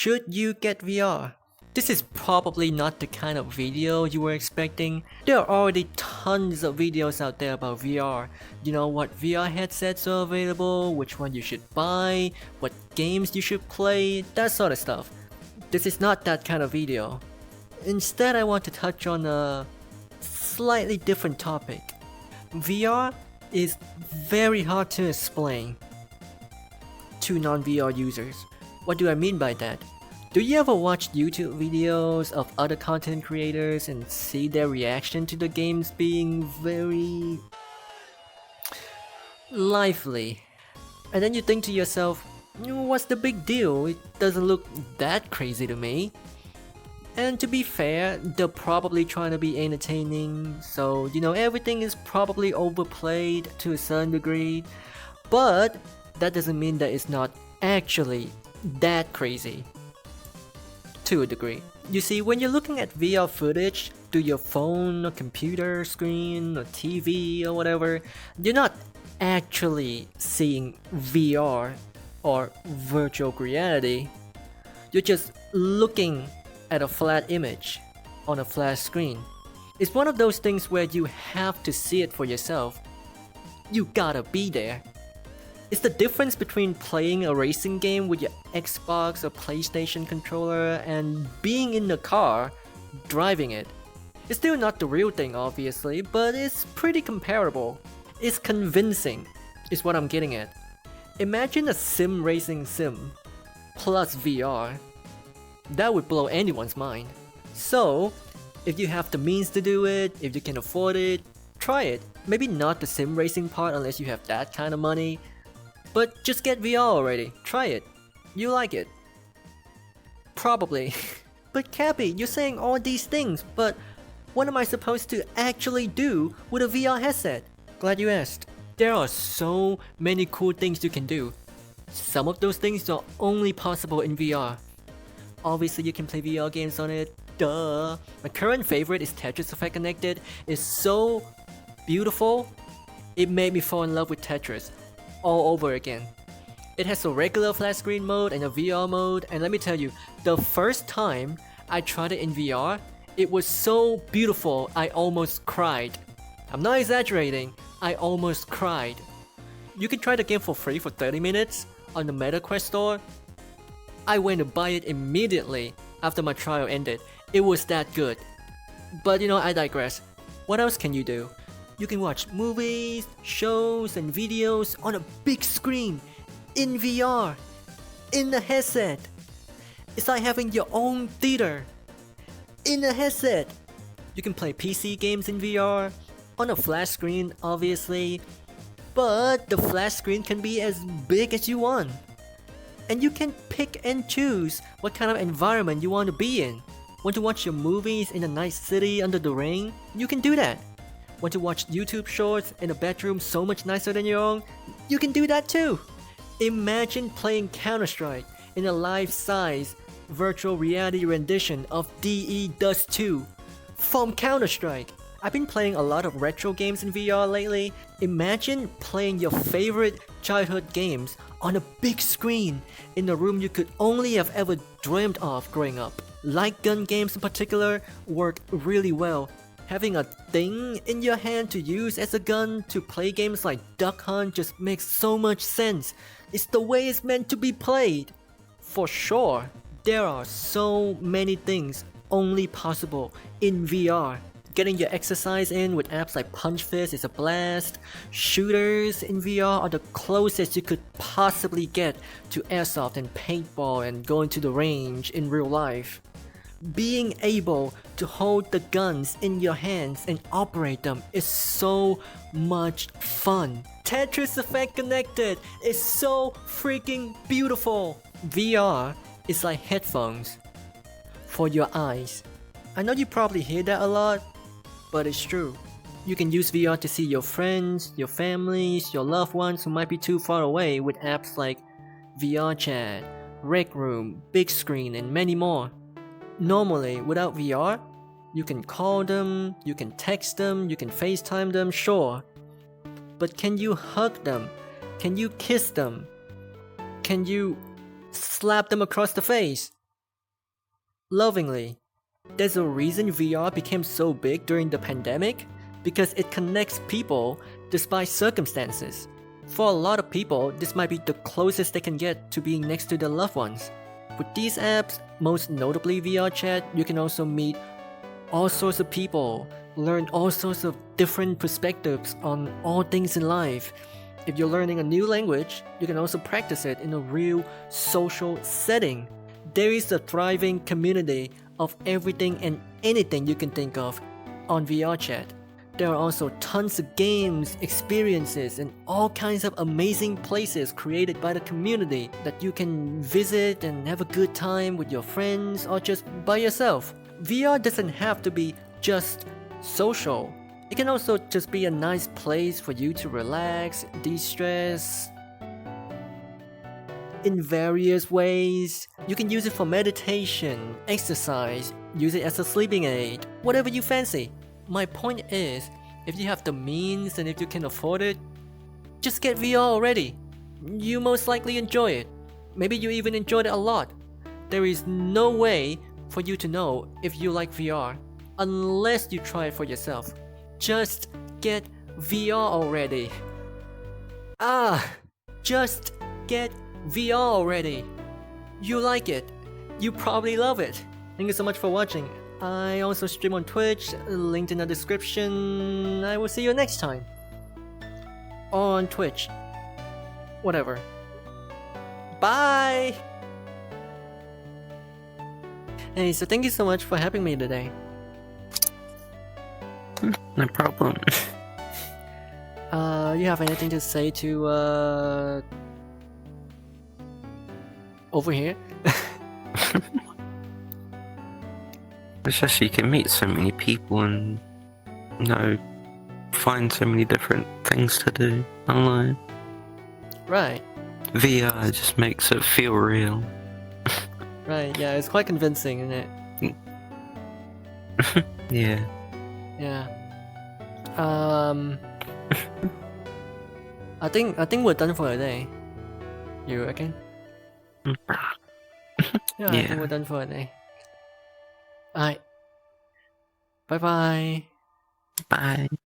Should you get VR? This is probably not the kind of video you were expecting. There are already tons of videos out there about VR. You know what VR headsets are available, which one you should buy, what games you should play, that sort of stuff. This is not that kind of video. Instead, I want to touch on a slightly different topic. VR is very hard to explain to non-VR users. What do I mean by that? Do you ever watch YouTube videos of other content creators and see their reaction to the games being very lively? And then you think to yourself, what's the big deal? It doesn't look that crazy to me. And to be fair, they're probably trying to be entertaining, so everything is probably overplayed to a certain degree. But that doesn't mean that it's not actually that crazy. To a degree. You see, when you're looking at VR footage through your phone or computer screen or TV or whatever, you're not actually seeing VR or virtual reality. You're just looking at a flat image on a flat screen. It's one of those things where you have to see it for yourself. You gotta be there. It's the difference between playing a racing game with your Xbox or PlayStation controller and being in the car, driving it. It's still not the real thing obviously, but it's pretty comparable. It's convincing, is what I'm getting at. Imagine a sim racing sim plus VR. That would blow anyone's mind. So, if you have the means to do it, if you can afford it, try it. Maybe not the sim racing part unless you have that kind of money. But just get VR already. Try it. You like it. Probably. But Cappy, you're saying all these things, but what am I supposed to actually do with a VR headset? Glad you asked. There are so many cool things you can do. Some of those things are only possible in VR. Obviously you can play VR games on it, duh. My current favorite is Tetris Effect Connected. It's so beautiful, it made me fall in love with Tetris all over again. It has a regular flat screen mode and a VR mode, and let me tell you, the first time I tried it in VR, it was so beautiful I almost cried. I'm not exaggerating, I almost cried. You can try the game for free for 30 minutes on the MetaQuest store. I went to buy it immediately after my trial ended. It was that good. But I digress. What else can you do? You can watch movies, shows, and videos on a big screen, in VR, in a headset. It's like having your own theater, in a headset. You can play PC games in VR, on a flat screen obviously, but the flat screen can be as big as you want. And you can pick and choose what kind of environment you want to be in. Want to watch your movies in a nice city under the rain? You can do that. Want to watch YouTube shorts in a bedroom so much nicer than your own? You can do that too! Imagine playing Counter-Strike in a life-size virtual reality rendition of DE Dust 2 from Counter-Strike. I've been playing a lot of retro games in VR lately. Imagine playing your favorite childhood games on a big screen in a room you could only have ever dreamed of growing up. Light gun games in particular work really well. Having a thing in your hand to use as a gun to play games like Duck Hunt just makes so much sense. It's the way it's meant to be played. For sure, there are so many things only possible in VR. Getting your exercise in with apps like Punch Fist is a blast. Shooters in VR are the closest you could possibly get to airsoft and paintball and going to the range in real life. Being able to hold the guns in your hands and operate them is so much fun. Tetris Effect Connected is so freaking beautiful. VR is like headphones for your eyes. I know you probably hear that a lot, but it's true. You can use VR to see your friends, your families, your loved ones who might be too far away with apps like VRChat, Rec Room, Big Screen, and many more. Normally, without VR, you can call them, you can text them, you can FaceTime them, sure. But can you hug them? Can you kiss them? Can you slap them across the face? lovingly. There's a reason VR became so big during the pandemic, because it connects people despite circumstances. For a lot of people, this might be the closest they can get to being next to their loved ones. With these apps, most notably VRChat, you can also meet all sorts of people, learn all sorts of different perspectives on all things in life. If you're learning a new language, you can also practice it in a real social setting. There is a thriving community of everything and anything you can think of on VRChat. There are also tons of games, experiences, and all kinds of amazing places created by the community that you can visit and have a good time with your friends or just by yourself. VR doesn't have to be just social. It can also just be a nice place for you to relax, de-stress in various ways. You can use it for meditation, exercise, use it as a sleeping aid, whatever you fancy. My point is, if you have the means and if you can afford it, just get VR already. You most likely enjoy it. Maybe you even enjoyed it a lot. There is no way for you to know if you like VR unless you try it for yourself. Just get VR already. Just get VR already. You like it. You probably love it. Thank you so much for watching. I also stream on Twitch, linked in the description. I will see you next time. On Twitch. Whatever. Bye! Hey, so thank you so much for having me today. No problem. You have anything to say to, over here? It's just you can meet so many people and, you know, find so many different things to do online. Right. VR just makes it feel real. Right, yeah, it's quite convincing, isn't it? Yeah. Yeah. I think we're done for the day. You reckon? Yeah, I think we're done for the day. Alright. Bye bye. Bye.